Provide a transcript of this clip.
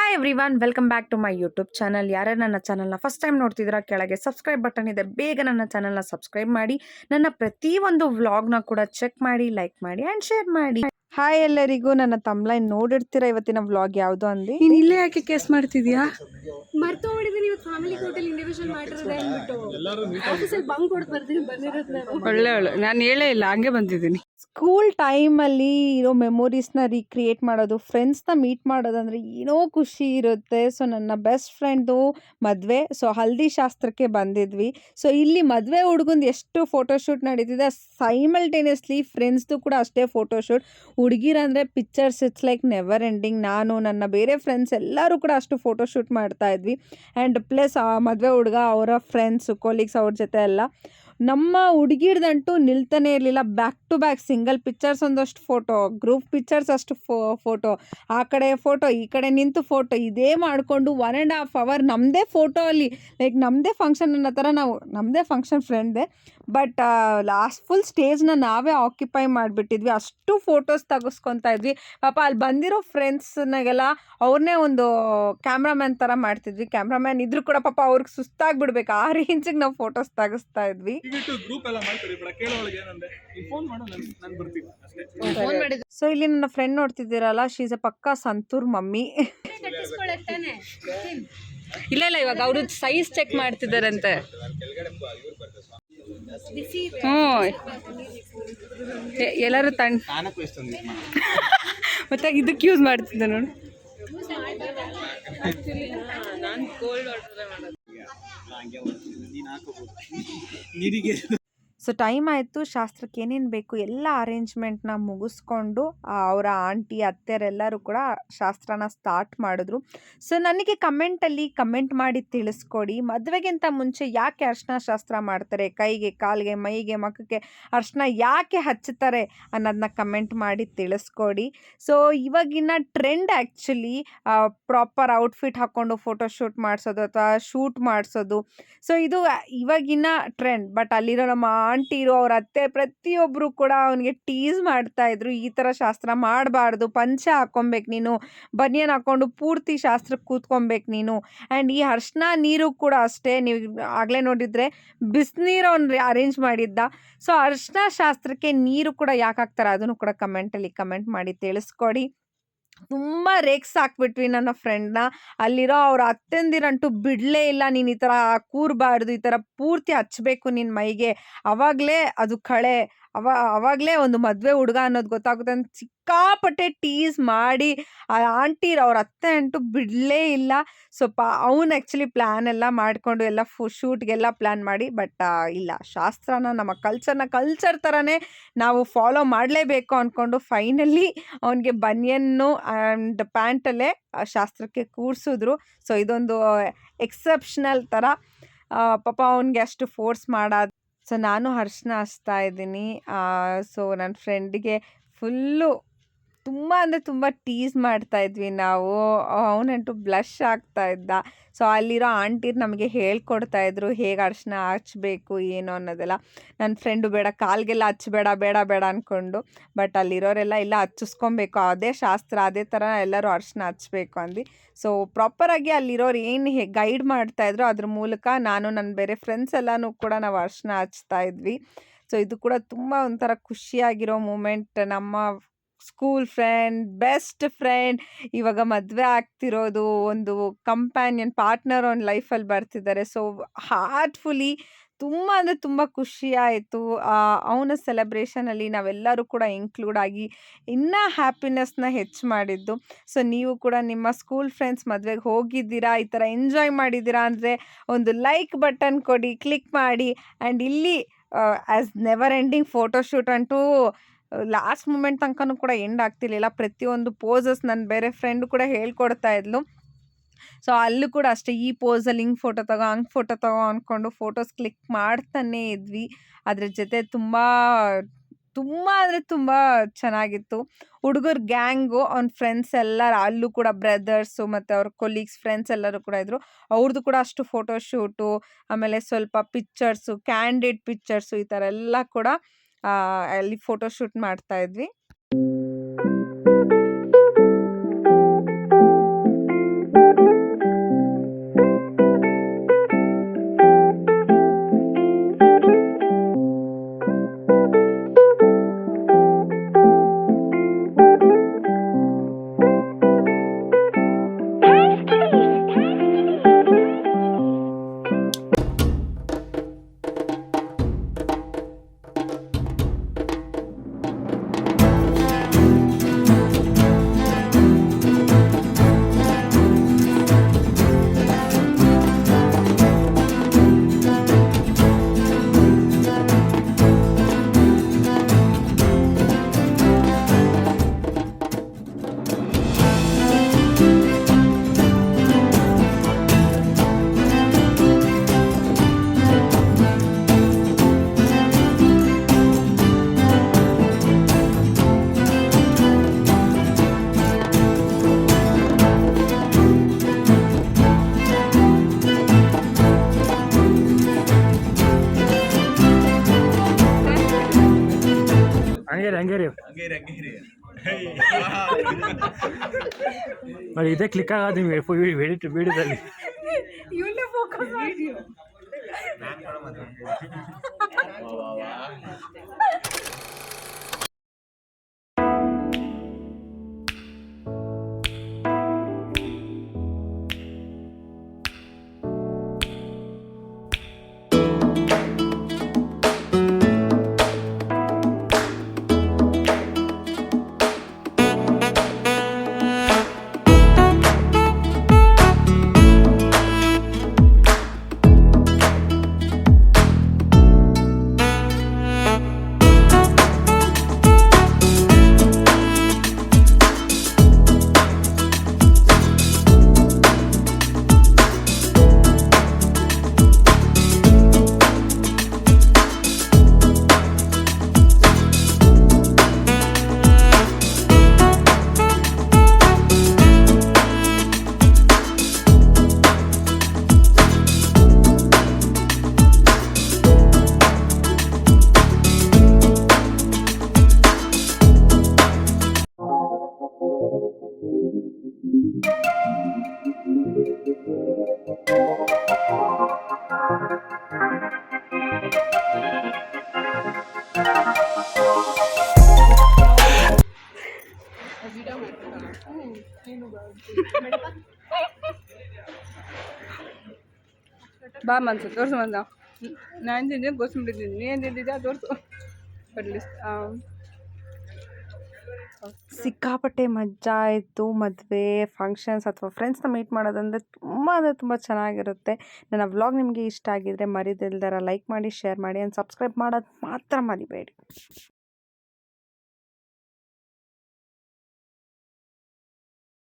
Hi everyone, welcome back to my YouTube channel. ಯಾರ್ಯಾರು ನನ್ನ ಚಾನಲ್ನ ಫಸ್ಟ್ ಟೈಮ್ ನೋಡ್ತಿದ್ದೀರಾ, ಕೆಳಗೆ ಸಬ್ಸ್ಕ್ರೈಬ್ ಬಟನ್ ಇದೆ, ಬೇಗ ನನ್ನ ಚಾನಲ್ನ ಸಬ್ಸ್ಕ್ರೈಬ್ ಮಾಡಿ. ನನ್ನ ಪ್ರತಿಯೊಂದು ವ್ಲಾಗ್ನ ಕೂಡ ಚೆಕ್ ಮಾಡಿ, ಲೈಕ್ ಮಾಡಿ ಆ್ಯಂಡ್ ಶೇರ್ ಮಾಡಿ. ಹಾಯ್ ಎಲ್ಲರಿಗೂ, ನನ್ನ ತಮ್ಲೈನ್ ನೋಡಿರ್ತೀರ. ಇವತ್ತಿನ ವ್ಲಾಗ್ ಯಾವುದು ಅಂದು. ನೀನ್ ಇಲ್ಲೇ ಯಾಕೆ ಕೇಸ್ ಮಾಡ್ತಿದ್ಯಾ? ಮರ್ತು ಹೊಡಿದೀನಿ. ಇವತ್ತು ಫ್ಯಾಮಿಲಿ ಹೋಟೆಲ್ ಇಂಡಿವಿಜುವಲ್ ಮಾಡಿರೋದೇ ಅಂದ್ಬಿಟ್ಟು ಆಫೀಸಲ್ಲಿ ಬಂಕ್ ಕೊಡಕ್ಕೆ ಬಂದಿರೋದು ನಾನು. ಒಳ್ಳೆ ನಾನು ಹೇಳೇ ಇಲ್ಲ, ಹಂಗೆ ಬಂದಿದ್ದೀನಿ. ಸ್ಕೂಲ್ ಟೈಮಲ್ಲಿ ಇರೋ ಮೆಮೊರೀಸ್ನ ರೀಕ್ರಿಯೇಟ್ ಮಾಡೋದು, ಫ್ರೆಂಡ್ಸ್ನ ಮೀಟ್ ಮಾಡೋದಂದ್ರೆ ಏನೋ ಖುಷಿ ಇರುತ್ತೆ. ಸೊ ನನ್ನ ಬೆಸ್ಟ್ ಫ್ರೆಂಡ್ದು ಮದುವೆ, ಸೊ ಹಲ್ದಿ ಶಾಸ್ತ್ರಕ್ಕೆ ಬಂದಿದ್ವಿ. ಸೊ ಇಲ್ಲಿ ಮದುವೆ ಹುಡುಗಂದು ಎಷ್ಟು ಫೋಟೋಶೂಟ್ ನಡೀತಿದೆ, ಸೈಮಲ್ಟೇನಿಯಸ್ಲಿ ಫ್ರೆಂಡ್ಸ್ದು ಕೂಡ ಅಷ್ಟೇ ಫೋಟೋಶೂಟ್. ಹುಡುಗಿರಂದರೆ pictures it's like never ending. ನಾನು ನನ್ನ ಬೇರೆ ಫ್ರೆಂಡ್ಸ್ ಎಲ್ಲರೂ ಕೂಡ ಅಷ್ಟು ಫೋಟೋಶೂಟ್ ಮಾಡ್ತಾ ಇದ್ವಿ. ಆ್ಯಂಡ್ ಪ್ಲಸ್ ಆ ಮದುವೆ ಹುಡುಗ, ಅವರ ಫ್ರೆಂಡ್ಸ್ ಕೊಲೀಗ್ಸ್ ಅವ್ರ ಜೊತೆ ಎಲ್ಲ. ನಮ್ಮ ಹುಡುಗಿರ್ದಂತೂ ನಿಲ್ತಾನೆ ಇರಲಿಲ್ಲ. Back to back single pictures ಒಂದಷ್ಟು ಫೋಟೋ, ಗ್ರೂಪ್ ಪಿಕ್ಚರ್ಸ್ ಅಷ್ಟು ಫೋಟೋ, ಆ ಕಡೆ ಫೋಟೋ, ಈ ಕಡೆ ನಿಂತು ಫೋಟೋ, ಇದೇ ಮಾಡಿಕೊಂಡು 1.5 hour ನಮ್ಮದೇ ಫೋಟೋ ಅಲ್ಲಿ, ಲೈಕ್ ನಮ್ಮದೇ ಫಂಕ್ಷನ್ ಅನ್ನೋ ಥರ. ನಾವು ನಮ್ಮದೇ ಫಂಕ್ಷನ್ ಫ್ರೆಂಡ್ದೆ, ಬಟ್ ಲಾಸ್ಟ್ ಫುಲ್ ಸ್ಟೇಜ್ನ ನಾವೇ ಆಕ್ಯುಪೈ ಮಾಡಿಬಿಟ್ಟಿದ್ವಿ. ಅಷ್ಟು ಫೋಟೋಸ್ ತೆಗೆಸ್ಕೊತಾ ಇದ್ವಿ. ಪಾಪ ಅಲ್ಲಿ ಬಂದಿರೋ ಫ್ರೆಂಡ್ಸ್ನಾಗೆಲ್ಲ ಅವ್ರನ್ನೇ ಒಂದು ಕ್ಯಾಮ್ರಾಮ್ಯಾನ್ ಥರ ಮಾಡ್ತಿದ್ವಿ. ಕ್ಯಾಮ್ರಾಮ್ಯಾನ್ ಇದ್ರೂ ಕೂಡ ಪಾಪ ಅವ್ರಿಗೆ ಸುಸ್ತಾಗ್ಬಿಡ್ಬೇಕು, ಆ ರೇಂಜಿಗೆ ನಾವು ಫೋಟೋಸ್ ತೆಗೆಸ್ತಾ ಇದ್ವಿ. ಸೊ ಇಲ್ಲಿ ನನ್ನ ಫ್ರೆಂಡ್ ನೋಡ್ತಿದ್ದೀರಲ್ಲ, ಶೀಸ್ ಎ ಪಕ್ಕಾ ಸಂತೂರ್ ಮಮ್ಮಿ. ಇಲ್ಲ ಇವಾಗ ಅವರು ಸೈಜ್ ಚೆಕ್ ಮಾಡ್ತಿದ್ದಾರಂತೆ. ಎಲ್ಲರೂ ಮತ್ತೆ ಇದಕ್ಕೆ ಯೂಸ್ ಮಾಡ್ತಿದ್ದೆ ನೋಡು. ಸೊ ಟೈಮ್ ಆಯಿತು, ಶಾಸ್ತ್ರಕ್ಕೆ ಏನೇನು ಬೇಕು ಎಲ್ಲ ಅರೇಂಜ್ಮೆಂಟ್ನ ಮುಗಿಸ್ಕೊಂಡು ಅವರ ಆಂಟಿ ಅತ್ತೆಯರೆಲ್ಲರೂ ಕೂಡ ಶಾಸ್ತ್ರನ ಸ್ಟಾರ್ಟ್ ಮಾಡಿದ್ರು. ಸೊ ನನಗೆ ಕಮೆಂಟಲ್ಲಿ ಕಮೆಂಟ್ ಮಾಡಿ ತಿಳಿಸ್ಕೊಡಿ, ಮದುವೆಗಿಂತ ಮುಂಚೆ ಯಾಕೆ ಅರ್ಶಿನ ಶಾಸ್ತ್ರ ಮಾಡ್ತಾರೆ, ಕೈಗೆ, ಕಾಲಿಗೆ, ಮೈಗೆ, ಮಖಕ್ಕೆ ಅರ್ಶಿನ ಯಾಕೆ ಹಚ್ಚುತ್ತಾರೆ ಅನ್ನೋದನ್ನ ಕಮೆಂಟ್ ಮಾಡಿ ತಿಳಿಸ್ಕೊಡಿ. ಸೊ ಇವಾಗಿನ ಟ್ರೆಂಡ್ ಆ್ಯಕ್ಚುಲಿ ಪ್ರಾಪರ್ ಔಟ್ಫಿಟ್ ಹಾಕ್ಕೊಂಡು ಫೋಟೋಶೂಟ್ ಮಾಡಿಸೋದು ಅಥವಾ ಶೂಟ್ ಮಾಡಿಸೋದು. ಸೊ ಇದು ಇವಾಗಿನ ಟ್ರೆಂಡ್. ಬಟ್ ಅಲ್ಲಿರೋ ನಮ್ಮ ಆಂಟಿ ಇರೋ ಅವ್ರ ಅತ್ತೆ ಪ್ರತಿಯೊಬ್ಬರು ಕೂಡ ಅವನಿಗೆ ಟೀಸ್ ಮಾಡ್ತಾ ಇದ್ರು, ಈ ಥರ ಶಾಸ್ತ್ರ ಮಾಡಬಾರ್ದು, ಪಂಚೆ ಹಾಕ್ಕೊಬೇಕು ನೀನು, ಬನಿಯನ್ ಹಾಕ್ಕೊಂಡು ಪೂರ್ತಿ ಶಾಸ್ತ್ರಕ್ಕೆ ಕೂತ್ಕೊಬೇಕು ನೀನು. ಆ್ಯಂಡ್ ಈ ಅರ್ಶಿನ ನೀರು ಕೂಡ ಅಷ್ಟೇ, ನೀವು ಆಗಲೇ ನೋಡಿದರೆ ಬಿಸಿನೀರು ಅವ್ನು ಅರೇಂಜ್ ಮಾಡಿದ್ದ. ಸೊ ಅರ್ಶಿನ ಶಾಸ್ತ್ರಕ್ಕೆ ನೀರು ಕೂಡ ಯಾಕೆ ಹಾಕ್ತಾರೆ ಅದನ್ನು ಕೂಡ ಕಮೆಂಟಲ್ಲಿ ಕಮೆಂಟ್ ಮಾಡಿ ತಿಳಿಸ್ಕೊಡಿ. ತುಂಬ ರೇಕ್ಸ್ ಹಾಕ್ಬಿಟ್ವಿ ನನ್ನ ಫ್ರೆಂಡ್ನ. ಅಲ್ಲಿರೋ ಅವ್ರ ಅತ್ತೆಂದಿರಂತೂ ಬಿಡಲೇ ಇಲ್ಲ, ನೀನು ಈ ಥರ ಕೂರಬಾರ್ದು, ಈ ಥರ ಪೂರ್ತಿ ಹಚ್ಚಬೇಕು ನಿನ್ನ ಮೈಗೆ, ಆವಾಗಲೇ ಅದು ಕಳೆ, ಅವಾಗಲೇ ಒಂದು ಮದುವೆ ಹುಡುಗ ಅನ್ನೋದು ಗೊತ್ತಾಗುತ್ತೆ ಅಂತ ಸಿಕ್ಕಾಪಟ್ಟೆ ಟೀಸ್ ಮಾಡಿ ಆ ಆಂಟಿ ಅವ್ರ ಅತ್ತೆ ಅಂತೂ ಬಿಡಲೇ ಇಲ್ಲ. ಅವ್ನು ಆ್ಯಕ್ಚುಲಿ ಪ್ಲ್ಯಾನ್ ಎಲ್ಲ ಮಾಡಿಕೊಂಡು ಎಲ್ಲ ಶೂಟ್ಗೆಲ್ಲ ಪ್ಲ್ಯಾನ್ ಮಾಡಿ, ಬಟ್ ಇಲ್ಲ, ಶಾಸ್ತ್ರನ ನಮ್ಮ ಕಲ್ಚರ್ ಥರನೇ ನಾವು ಫಾಲೋ ಮಾಡಲೇಬೇಕು ಅಂದ್ಕೊಂಡು ಫೈನಲಿ ಅವನಿಗೆ ಬನಿಯನ್ನು ಆ್ಯಂಡ್ ಪ್ಯಾಂಟಲ್ಲೇ ಶಾಸ್ತ್ರಕ್ಕೆ ಕೂರಿಸಿದ್ರು. ಸೊ ಇದೊಂದು ಎಕ್ಸೆಪ್ಷನಲ್ ಥರ. ಪಾಪ ಅವನಿಗೆ ಅಷ್ಟು ಫೋರ್ಸ್ ಮಾಡೋದು. ಸೊ ನಾನು ಅರ್ಶಿನ ಹಚ್ತಾ ಇದ್ದೀನಿ. ಸೊ ನನ್ನ ಫ್ರೆಂಡಿಗೆ ಫುಲ್ಲು ತುಂಬ ಅಂದರೆ ತುಂಬ ಟೀಸ್ ಮಾಡ್ತಾ ಇದ್ವಿ ನಾವು. ಅವನಂತೂ ಬ್ಲಷ್ ಆಗ್ತಾ ಇದ್ದ. ಸೊ ಅಲ್ಲಿರೋ ಆಂಟಿರು ನಮಗೆ ಹೇಳ್ಕೊಡ್ತಾಯಿದ್ರು ಹೇಗೆ ಅರ್ಶಿನ ಹಚ್ಬೇಕು ಏನು ಅನ್ನೋದೆಲ್ಲ. ನನ್ನ ಫ್ರೆಂಡು ಬೇಡ, ಕಾಲಿಗೆಲ್ಲ ಹಚ್ಚಬೇಡ, ಬೇಡ ಅಂದ್ಕೊಂಡು. ಬಟ್ ಅಲ್ಲಿರೋರೆಲ್ಲ ಇಲ್ಲ, ಹಚ್ಚಿಸ್ಕೊಬೇಕು, ಅದೇ ಶಾಸ್ತ್ರ, ಅದೇ ಥರ ಎಲ್ಲರೂ ಅರ್ಶಿನ ಹಚ್ಬೇಕು ಅಂದು. ಸೊ ಪ್ರಾಪರಾಗಿ ಅಲ್ಲಿರೋರು ಏನು ಗೈಡ್ ಮಾಡ್ತಾಯಿದ್ರು ಅದ್ರ ಮೂಲಕ ನಾನು ನನ್ನ ಬೇರೆ ಫ್ರೆಂಡ್ಸ್ ಎಲ್ಲನೂ ಕೂಡ ನಾವು ಅರ್ಶಿನ ಹಚ್ತಾ ಇದ್ವಿ. ಸೊ ಇದು ಕೂಡ ತುಂಬ ಒಂಥರ ಖುಷಿಯಾಗಿರೋ ಮೂಮೆಂಟ್. ನಮ್ಮ ಸ್ಕೂಲ್ ಫ್ರೆಂಡ್, ಬೆಸ್ಟ್ ಫ್ರೆಂಡ್ ಇವಾಗ ಮದುವೆ ಆಗ್ತಿರೋದು, ಒಂದು ಕಂಪ್ಯಾನಿಯನ್ ಪಾರ್ಟ್ನರ್ ಒಂದು ಲೈಫಲ್ಲಿ ಬರ್ತಿದ್ದಾರೆ. ಸೊ ಹಾರ್ಟ್ಫುಲಿ ತುಂಬ ಅಂದರೆ ತುಂಬ ಖುಷಿ ಆಯಿತು. ಅವನ ಸೆಲೆಬ್ರೇಷನಲ್ಲಿ ನಾವೆಲ್ಲರೂ ಕೂಡ ಇನ್ಕ್ಲೂಡ್ ಆಗಿ ಇನ್ನೂ ಹ್ಯಾಪಿನೆಸ್ನ ಹೆಚ್ಚು ಮಾಡಿದ್ದು. ಸೊ ನೀವು ಕೂಡ ನಿಮ್ಮ ಸ್ಕೂಲ್ ಫ್ರೆಂಡ್ಸ್ ಮದುವೆಗೆ ಹೋಗಿದ್ದೀರಾ, ಈ ಥರ ಎಂಜಾಯ್ ಮಾಡಿದ್ದೀರಾ ಅಂದರೆ ಒಂದು ಲೈಕ್ ಬಟನ್ ಕೊಡಿ, ಕ್ಲಿಕ್ ಮಾಡಿ. ಆ್ಯಂಡ್ ಇಲ್ಲಿ ಆ್ಯಸ್ ನೆವರ್ ಎಂಡಿಂಗ್ ಫೋಟೋಶೂಟ್ ಅಂತೂ ಲಾಸ್ಟ್ ಮೂಮೆಂಟ್ ತನಕನೂ ಕೂಡ ಎಂಡ್ ಆಗ್ತಿರ್ಲಿಲ್ಲ. ಪ್ರತಿಯೊಂದು ಪೋಸಸ್ ನನ್ನ ಬೇರೆ ಫ್ರೆಂಡು ಕೂಡ ಹೇಳ್ಕೊಡ್ತಾ ಇದ್ಲು. ಸೊ ಅಲ್ಲೂ ಕೂಡ ಅಷ್ಟೇ, ಈ ಪೋಸಲ್ಲಿ ಹಿಂಗೆ ಫೋಟೋ ತಗೋ, ಹಂಗೆ ಫೋಟೋ ತಗೋ ಅಂದ್ಕೊಂಡು ಫೋಟೋಸ್ ಕ್ಲಿಕ್ ಮಾಡ್ತಾನೇ ಇದ್ವಿ. ಅದ್ರ ಜೊತೆ ತುಂಬ ಅಂದರೆ ತುಂಬ ಚೆನ್ನಾಗಿತ್ತು. ಹುಡುಗರ ಗ್ಯಾಂಗು, ಅವ್ನ ಫ್ರೆಂಡ್ಸ್ ಎಲ್ಲರೂ, ಅಲ್ಲೂ ಕೂಡ ಬ್ರದರ್ಸು ಮತ್ತು ಅವ್ರ ಕೊಲೀಗ್ಸ್ ಫ್ರೆಂಡ್ಸ್ ಎಲ್ಲರೂ ಕೂಡ ಇದ್ದರು. ಅವ್ರದ್ದು ಕೂಡ ಅಷ್ಟು ಫೋಟೋಶೂಟು, ಆಮೇಲೆ ಸ್ವಲ್ಪ ಪಿಕ್ಚರ್ಸು, ಕ್ಯಾಂಡಿಡ್ ಪಿಕ್ಚರ್ಸು, ಈ ಥರ ಎಲ್ಲ ಕೂಡ ಅಲ್ಲಿ ಫೋಟೋಶೂಟ್ ಮಾಡ್ತಾ ಇದ್ವಿ. ಹಂಗೇರಿ ನೋಡಿ ಇದೇ ಕ್ಲಿಕ್ ಆಗೋದು ನೀವು ವಿಡಿಯೋದಲ್ಲಿ. ಇವನ್ನೇ ಫೋಕಸ್ ಮಾಡಿ. ಬಾ ಮನ್ಸು ತೋರಿಸು ಮಂದ. ನಾನು ತಿಂದೆ ಗೊತ್ತಿಬಿಟ್ಟಿದ್ದೀನಿ, ನೀನು ತಿಂದಿದ್ದೆ ತೋರಿಸು ಬರಲಿ. ಸಿಕ್ಕಾಪಟ್ಟೆ ಮಜಾ ಆಯಿತು. ಮದುವೆ ಫಂಕ್ಷನ್ಸ್ ಅಥವಾ ಫ್ರೆಂಡ್ಸ್ನ ಮೀಟ್ ಮಾಡೋದಂದರೆ ತುಂಬ ಅಂದರೆ ತುಂಬ ಚೆನ್ನಾಗಿರುತ್ತೆ. ನನ್ನ ವ್ಲಾಗ್ ನಿಮಗೆ ಇಷ್ಟ ಆಗಿದ್ದರೆ ಮರಿದಿಲ್ದರ ಲೈಕ್ ಮಾಡಿ, ಶೇರ್ ಮಾಡಿ ಆ್ಯಂಡ್ ಸಬ್ಸ್ಕ್ರೈಬ್ ಮಾಡೋದು ಮಾತ್ರ ಮರಿಬೇಡಿ.